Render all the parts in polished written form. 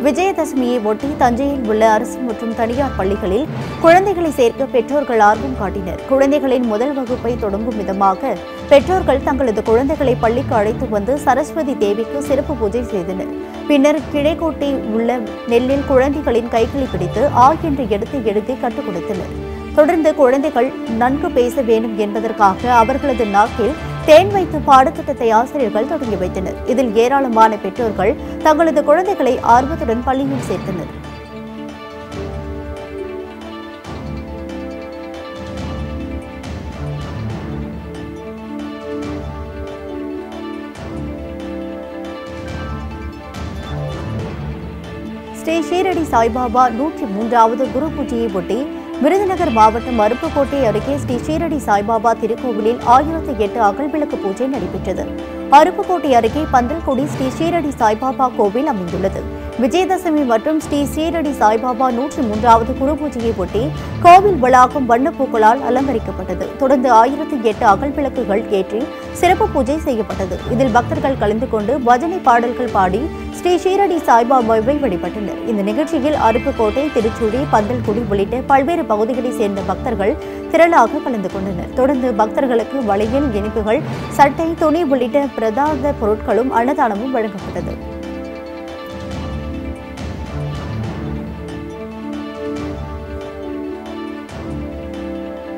விஜயதசமியை ஒட்டி தஞ்சையில் உள்ள அரசு மற்றும் தனியார் பள்ளிகளில் குழந்தைகளை சேர்க்க பெற்றோர்கள் ஆர்வம் காட்டினர். குழந்தைகளின் முதல் வகுப்பை தொடங்கும் விதமாக பெற்றோர்கள் தங்களது குழந்தைகளை பள்ளிக்கு அழைத்து வந்து சரஸ்வதி தேவிக்கு சிறப்பு பூஜை செய்தனர். பின்னர் கிளைக்கோட்டை உள்ள நெல்லில் குழந்தைகளின் கைகளை பிடித்து என்று எழுதி கற்றுக் கொடுத்தனர். தொடர்ந்து குழந்தைகள் நன்கு பேச வேண்டும் என்பதற்காக அவர்களது நாக்கில் தேன் வைத்து பாடத்திட்டத்தை ஆசிரியர்கள் தொடங்கி வைத்தனர். இதில் ஏராளமான பெற்றோர்கள் தங்களது குழந்தைகளை ஆர்வத்துடன் பள்ளியில் சேர்த்தனர். ஸ்ரீ ஷீரடி சாய்பாபா 103வது குரு பூஜையை ஒட்டி விருதுநகர் மாவட்டம் அருப்புக்கோட்டை அருகே ஸ்ரீ ஷீரடி சாய்பாபா திருக்கோவிலில் 1008 அகல்விளக்கு பூஜை நடைபெற்றது. அருப்புக்கோட்டை அருகே பந்தல்குடி ஸ்ரீ ஷீரடி சாய்பாபா கோவில் அமைந்துள்ளது. விஜயதசமி மற்றும் ஸ்ரீ ஷீரடி சாய்பாபா 103வது குரு பூஜையை ஒட்டி கோவில் வளாகம் வண்ணப்பூக்களால் அலங்கரிக்கப்பட்டது. தொடர்ந்து 1008 அகல்விளக்குகள் ஏற்றி சிறப்பு பூஜை செய்யப்பட்டது. இதில் பக்தர்கள் கலந்து கொண்டு பஜனை பாடல்கள் பாடி ஸ்ரீ ஷீரடி சாய்பாபாவை வழிபட்டனர். இந்த நிகழ்ச்சியில் அருப்புக்கோட்டை, திருச்சுழி, பந்தல்குடி உள்ளிட்ட பல்வேறு பகுதிகளைச் சேர்ந்த பக்தர்கள் திரளாக கலந்து கொண்டனர். தொடர்ந்து பக்தர்களுக்கு வளையல், இனிப்புகள், சட்டை, துணி உள்ளிட்ட பிரசாத பொருட்களும் அன்னதானமும் வழங்கப்பட்டது.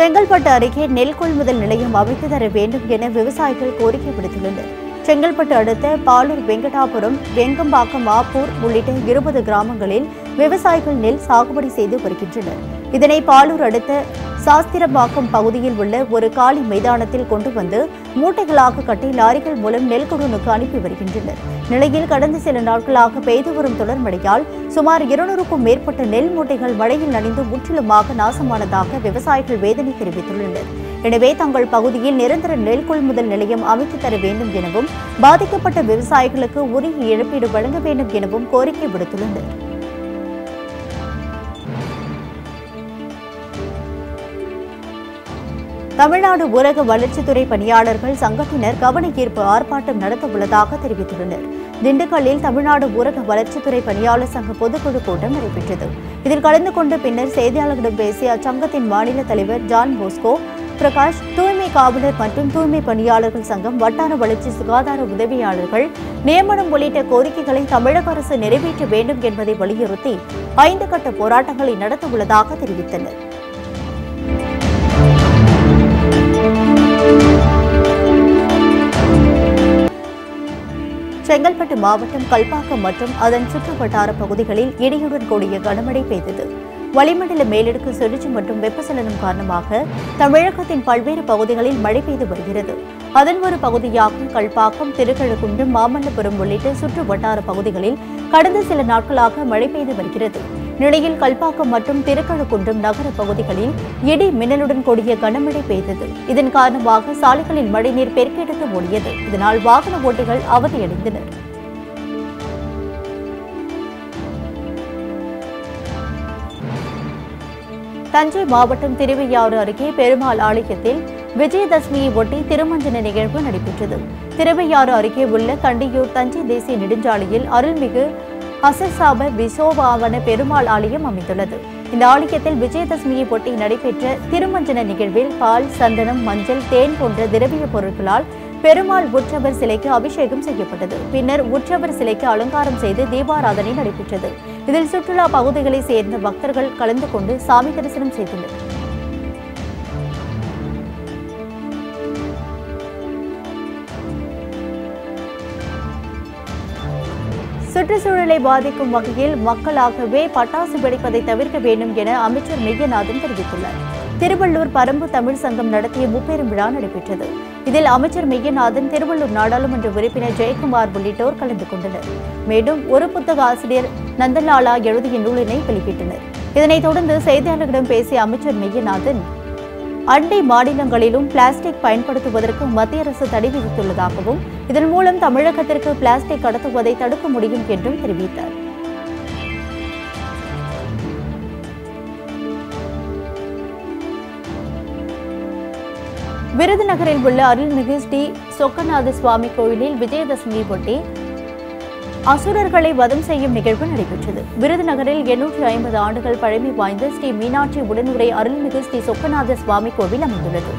செங்கல்பட்டு அருகே நெல் கொள்முதல் நிலையம் அமைத்து தர வேண்டும் என விவசாயிகள் கோரிக்கை விடுத்துள்ளனர். செங்கல்பட்டு அடுத்த பாலூர், வெங்கடாபுரம், வெங்கம்பாக்கம், ஆப்பூர் உள்ளிட்ட 20 கிராமங்களில் விவசாயிகள் நெல் சாகுபடி செய்து வருகின்றனர். இதனை பாலூர் அடுத்த சாஸ்திரபாக்கம் பகுதியில் உள்ள ஒரு காலி மைதானத்தில் கொண்டு வந்து மூட்டைகளாக கட்டி லாரிகள் மூலம் நெல் குடோனுக்கு அனுப்பி வருகின்றனர். நிலையில் கடந்த சில நாட்களாக பெய்து வரும் தொடர் மழையால் சுமார் 200க்கும் மேற்பட்ட நெல் மூட்டைகள் மழையில் நனைந்து முற்றிலுமாக நாசமானதாக விவசாயிகள் வேதனை தெரிவித்துள்ளனர். எனவே தங்கள் பகுதியில் நிரந்தர நெல் கொள்முதல் நிலையம் அமைத்து தர வேண்டும் எனவும் பாதிக்கப்பட்ட விவசாயிகளுக்கு உரிய இழப்பீடு வழங்க வேண்டும் எனவும் கோரிக்கை விடுத்துள்ளனர். தமிழ்நாடு ஊரக வளர்ச்சித்துறை பணியாளர்கள் சங்கத்தினர் கவன ஈர்ப்பு ஆர்ப்பாட்டம் நடத்த உள்ளதாக தெரிவித்துள்ளனர். திண்டுக்கல்லில் தமிழ்நாடு ஊரக வளர்ச்சித்துறை பணியாளர் சங்க பொதுக்குழு கூட்டம் நடைபெற்றது. இதில் கலந்து கொண்ட பின்னர் செய்தியாளர்களிடம் பேசிய அச்சங்கத்தின் மாநில தலைவர் ஜான் போஸ்கோ பிரகாஷ், தூய்மை காவலர் மற்றும் தூய்மை பணியாளர்கள் சங்கம், வட்டார வளர்ச்சி சுகாதார உதவியாளர்கள் நியமனம் உள்ளிட்ட கோரிக்கைகளை தமிழக அரசு நிறைவேற்ற வேண்டும் என்பதை வலியுறுத்தி 5 கட்ட போராட்டங்களை நடத்த உள்ளதாக தெரிவித்தனர். செங்கல்பட்டு மாவட்டம் கல்பாக்கம் மற்றும் அதன் சுற்றுவட்டார பகுதிகளில் இடியுடன் கூடிய கனமழை பெய்தது. வளிமண்டல மேலடுக்கு சுழற்சி மற்றும் வெப்பச்சலனம் காரணமாக தமிழகத்தின் பல்வேறு பகுதிகளில் மழை பெய்து வருகிறது. அதன் ஒரு பகுதியாக கல்பாக்கம், திருக்கழுக்குன்றம், மாமல்லபுரம் உள்ளிட்ட சுற்று வட்டார பகுதிகளில் கடந்த சில நாட்களாக மழை பெய்து வருகிறது. நிலையில் கல்பாக்கம் மற்றும் திருக்கழுக்குன்றம் நகர பகுதிகளில் இடி மின்னலுடன் கூடிய கனமழை பெய்தது. இதன் காரணமாக சாலைகளில் மழைநீர் பெருக்கெடுத்து ஓடியது. இதனால் வாகன ஓட்டிகள் அவதியடைந்தனர். தஞ்சை மாவட்டம் திருவையாறு அருகே பெருமாள் ஆலயத்தில் விஜயதசமியை ஒட்டி திருமஞ்சன நிகழ்வு நடைபெற்றது. திருவையாறு அருகே உள்ள கண்டியூர் தஞ்சை தேசிய நெடுஞ்சாலையில் அருள்மிகு அசசாப விசோபாவன பெருமாள் ஆலயம் அமைந்துள்ளது. இந்த ஆலயத்தில் விஜயதசமியை ஒட்டி நடைபெற்ற திருமஞ்சன நிகழ்வில் பால், சந்தனம், மஞ்சள், தேன் போன்ற திரவிய பொருட்களால் பெருமாள் உற்சவர் சிலைக்கு அபிஷேகம் செய்யப்பட்டது. பின்னர் உற்சவர் சிலைக்கு அலங்காரம் செய்து தீபாராதனை நடைபெற்றது. இதில் சுற்றுலா பகுதிகளைச் சேர்ந்த பக்தர்கள் கலந்து கொண்டு சாமி தரிசனம் செய்தனர். சுற்றுச்சூழலை பாதிக்கும் வகையில் மக்களாகவே பட்டாசு வெடிப்பதை தவிர்க்க வேண்டும் என அமைச்சர் மெய்யநாதன் தெரிவித்துள்ளார். திருவள்ளூர் பரம்பு தமிழ் சங்கம் நடத்திய முப்பெரும் விழா நடைபெற்றது. இதில் அமைச்சர் மெய்யநாதன், திருவள்ளூர் நாடாளுமன்ற உறுப்பினர் ஜெயக்குமார் உள்ளிட்டோர் கலந்து கொண்டனர். மேலும் ஒரு புத்தக ஆசிரியர் நந்தலாலா எழுதிய நூலினை வெளியிட்டனர். இதனைத் தொடர்ந்து செய்தியாளர்களிடம் பேசிய அமைச்சர் மெய்யநாதன், அண்டை மாநிலங்களிலும் பிளாஸ்டிக் பயன்படுத்துவதற்கு மத்திய அரசு தடை விதித்துள்ளதாகவும் இதன் மூலம் தமிழகத்திற்கு பிளாஸ்டிக் கடத்துவதை தடுக்க முடியும் என்றும் தெரிவித்தார். விருதுநகரில் உள்ள அருள்மிகு ஸ்ரீ சொக்கநாத சுவாமி கோயிலில் விஜயதசமியை ஒட்டி அசுரர்களை வதம் செய்யும் நிகழ்வு நடைபெற்றது. விருதுநகரில் 850 ஆண்டுகள் பழமை வாய்ந்த ஸ்ரீ மீனாட்சி உடனுரை அருள்மிகு ஸ்ரீ சொக்கநாத சுவாமி கோவில் அமைந்துள்ளது.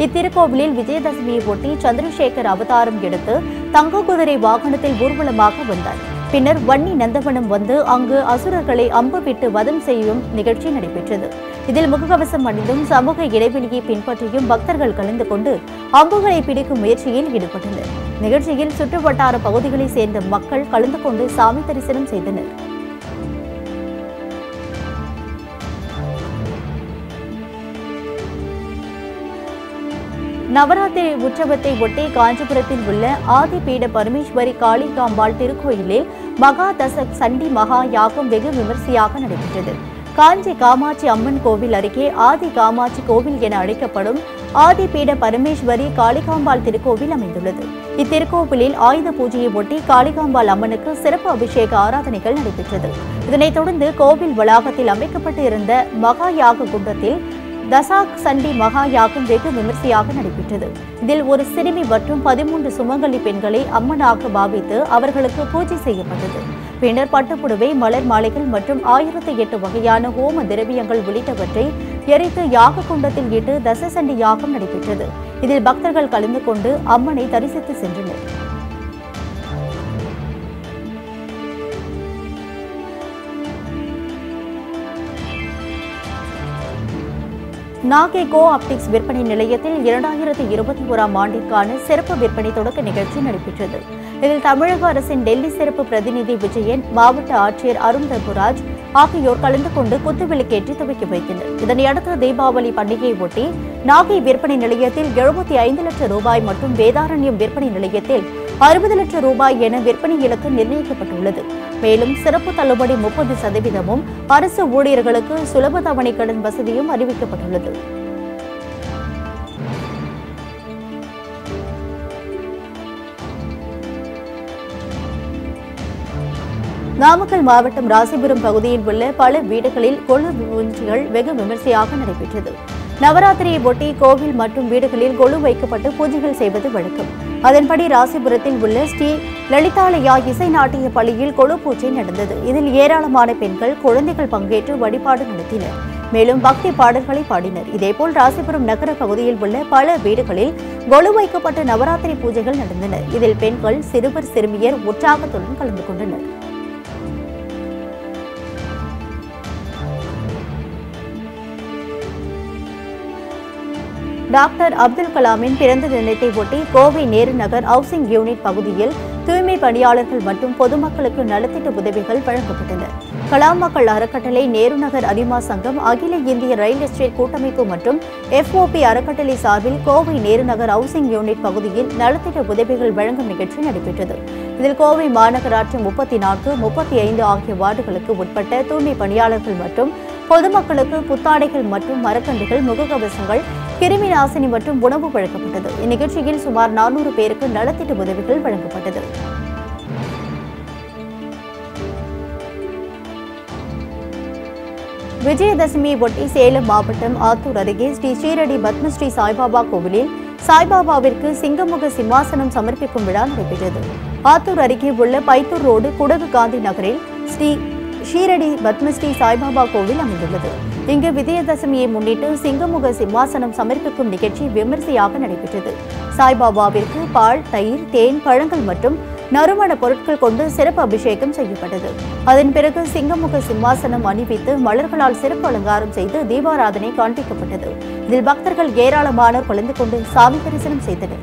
இத்திருக்கோவிலில் விஜயதசமியை ஒட்டி சந்திரசேகர் அவதாரம் எடுத்து தங்க குதிரை வாகனத்தில் ஊர்வலமாக வந்தார். பின்னர் வன்னி நந்தவனம் வந்து அங்கு அசுரர்களை அம்பு விட்டு வதம் செய்யும் நிகழ்ச்சி நடைபெற்றது. இதில் முகக்கவசம் அணிந்தும் சமூக இடைவெளியை பின்பற்றியும் பக்தர்கள் கலந்து கொண்டு அம்புகளை பிடிக்கும் முயற்சியில் ஈடுபட்டனர். நிகழ்ச்சியில் சுற்றுவட்டார பகுதிகளைச் சேர்ந்த மக்கள் கலந்து கொண்டு சாமி தரிசனம் செய்தனர். நவராத்திரி உற்சவத்தை ஒட்டி காஞ்சிபுரத்தில் உள்ள ஆதிபீட பரமேஸ்வரி காளிகாம்பாள் திருக்கோயிலில் மகா தசக் சண்டி மகா யாகம் வெகு விமர்சையாக நடைபெற்றது. காஞ்சி காமாட்சி அம்மன் கோவில் அருகே ஆதி காமாட்சி கோவில் என அழைக்கப்படும் ஆதிபீட பரமேஸ்வரி காளிகாம்பாள் திருக்கோவில் அமைந்துள்ளது. இத்திருக்கோவிலில் ஆயுத பூஜையை ஒட்டி காளிகாம்பாள் அம்மனுக்கு சிறப்பு அபிஷேக ஆராதனைகள் நடைபெற்றது. இதனைத் தொடர்ந்து கோவில் வளாகத்தில் அமைக்கப்பட்டு இருந்த மகா யாக குண்டத்தில் தசாக் சண்டி மகா யாகம் வெகு விமர்சையாக நடைபெற்றது. இதில் ஒரு சிறுமி மற்றும் 13 சுமங்கலி பெண்களை அம்மனாக பாவித்து அவர்களுக்கு பூஜை செய்யப்பட்டது. பின்னர் பட்டுப்புடவை, மலர் மாலைகள் மற்றும் 1008 வகையான ஹோம திரவியங்கள் உள்ளிட்டவற்றை எரித்து யாக குண்டத்தில் இட்டு தசசண்டி யாகம் நடைபெற்றது. இதில் பக்தர்கள் கலந்து கொண்டு அம்மனை தரிசித்து சென்றனர். நாகை கோ ஆப்டிக்ஸ் விற்பனை நிலையத்தில் 2021ஆம் ஆண்டிற்கான சிறப்பு விற்பனை தொடக்க நிகழ்ச்சி நடைபெற்றது. இதில் தமிழக அரசின் டெல்லி சிறப்பு பிரதிநிதி விஜயன், மாவட்ட ஆட்சியர் அருண் தர்புராஜ் ஆகியோர் கலந்து கொண்டு குத்துவிளக்கேற்றி துவக்கி வைத்தனர். இதனையடுத்து தீபாவளி பண்டிகையை ஒட்டி நாகை விற்பனை நிலையத்தில் 75 லட்சம் ரூபாய் மற்றும் வேதாரண்யம் விற்பனை நிலையத்தில் 60 லட்சம் ரூபாய் என விற்பனை இலக்கு நிர்ணயிக்கப்பட்டுள்ளது. மேலும் சிறப்பு தள்ளுபடி 30%, அரசு ஊழியர்களுக்கு சுலப தவணை கடன் வசதியும் அறிவிக்கப்பட்டுள்ளது. நாமக்கல் மாவட்டம் ராசிபுரம் பகுதியில் உள்ள பல வீடுகளில் கொலு பூஜைகள் வெகு விமர்சையாக நடைபெற்றது. நவராத்திரியை ஒட்டி கோவில் மற்றும் வீடுகளில் கொலு வைக்கப்பட்டு பூஜைகள் செய்வது வழக்கம். அதன்படி ராசிபுரத்தில் உள்ள ஸ்ரீ லலிதாலயா இசை நாட்டிய பள்ளியில் கொலு பூஜை நடந்தது. இதில் ஏராளமான பெண்கள், குழந்தைகள் பங்கேற்று வழிபாடு நடத்தினர். மேலும் பக்தி பாடல்களை பாடினர். இதேபோல் ராசிபுரம் நகர பகுதியில் உள்ள பல வீடுகளில் கொலு வைக்கப்பட்ட நவராத்திரி பூஜைகள் நடந்தன. இதில் பெண்கள், சிறுவர், சிறுமியர் உற்சாகத்துடன் கலந்து கொண்டனர். டாக்டர் அப்துல் கலாமின் பிறந்த தினத்தை ஒட்டி கோவை நேரு நகர் ஹவுசிங் யூனிட் பகுதியில் தூய்மை பணியாளர்கள் மற்றும் பொதுமக்களுக்கு நலத்திட்ட உதவிகள் வழங்கப்பட்டன. கலாம் மக்கள் அறக்கட்டளை, நேரு நகர் அரிமா சங்கம், அகில இந்திய ரயில் எஸ்டேட் கூட்டமைப்பு மற்றும் FOP அறக்கட்டளை சார்பில் கோவை நேரு நகர் ஹவுசிங் யூனிட் பகுதியில் நலத்திட்ட உதவிகள் வழங்கும் நிகழ்ச்சி நடைபெற்றது. இதில் கோவை மாநகராட்சி 34, 35 ஆகிய வார்டுகளுக்கு உட்பட்ட தூய்மை பணியாளர்கள் மற்றும் பொதுமக்களுக்கு புத்தாடைகள் மற்றும் மரக்கன்றுகள், முகக்கவசங்கள், கிருமி நாசினி மற்றும் உணவு வழங்கப்பட்டது. இந்நிகழ்ச்சியில் சுமார் 400 பேருக்கு நலத்திட்ட உதவிகள் வழங்கப்பட்டது. விஜயதசமியை ஒட்டி சேலம் மாவட்டம் ஆத்தூர் அருகே ஸ்ரீ ஷீரடி பத்மஸ்ரீ சாய்பாபா கோவிலில் சாய்பாபாவிற்கு சிங்கமுக சிம்மாசனம் சமர்ப்பிக்கும் விழா நடைபெற்றது. ஆத்தூர் அருகே உள்ள பைத்தூர் ரோடு குடகு காந்தி நகரில் ஸ்ரீ ஷீரடி பத்மஸ்ரீ சாய்பாபா கோவில் அமைந்துள்ளது. இங்கு விஜயதசமியை முன்னிட்டு சிங்கமுக சிம்மாசனம் சமர்ப்பிக்கும் நிகழ்ச்சி விமர்சையாக நடைபெற்றது. சாய்பாபாவிற்கு பால், தயிர், தேன், பழங்கள் மற்றும் நறுமண பொருட்கள் கொண்டு சிறப்பு அபிஷேகம் செய்யப்பட்டது. அதன் பிறகு சிங்கமுக சிம்மாசனம் அணிவித்து மலர்களால் சிறப்பு அலங்காரம் செய்து தீபாராதனை காண்பிக்கப்பட்டது. இதில் பக்தர்கள் ஏராளமானோர் கலந்து கொண்டு சாமி தரிசனம் செய்தனர்.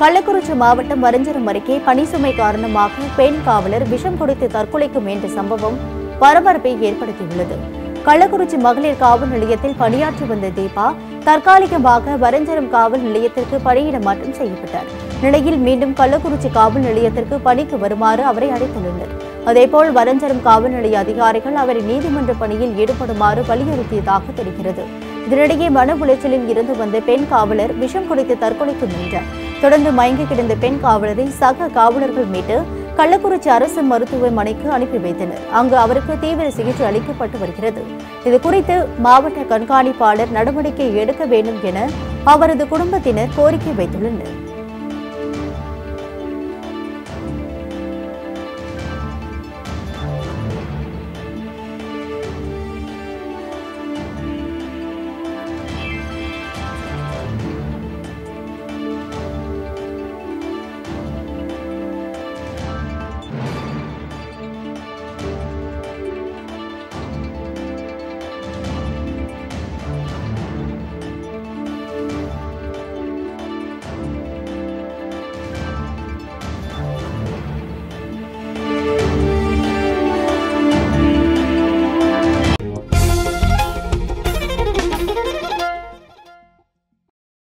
கள்ளக்குறிச்சி மாவட்டம் வரஞ்சரம் அருகே பணிசுமை காரணமாக பெண் காவலர் விஷம் குடித்து தற்கொலைக்கு முயன்ற சம்பவம் பரபரப்பை ஏற்படுத்தியுள்ளது. கள்ளக்குறிச்சி மகளிர் காவல் நிலையத்தில் பணியாற்றி வந்த தீபா தற்காலிகமாக வரஞ்சரம் காவல் நிலையத்திற்கு பணியிட மாற்றம் செய்யப்பட்டார். நிலையில் மீண்டும் கள்ளக்குறிச்சி காவல் நிலையத்திற்கு பணிக்கு வருமாறு அவரை அழைத்துள்ளனர். அதேபோல் வரஞ்சரம் காவல் நிலைய அதிகாரிகள் அவரை நீதிமன்ற பணியில் ஈடுபடுமாறு வலியுறுத்தியதாக தெரிகிறது. இதனிடையே மன உளைச்சலில் இருந்து வந்த பெண் காவலர் விஷம் குடித்து தற்கொலைக்கு முயன்றார். தொடர்ந்து மயங்கி கிடந்த பெண் காவலரை சக காவலர்கள் மீட்டு கள்ளக்குறிச்சி அரசு மருத்துவமனைக்கு அனுப்பி வைத்தனர். அங்கு அவருக்கு தீவிர சிகிச்சை அளிக்கப்பட்டு வருகிறது. இதுகுறித்து மாவட்ட கண்காணிப்பாளர் நடவடிக்கை எடுக்க வேண்டும் என அவரது குடும்பத்தினர் கோரிக்கை வைத்துள்ளனர்.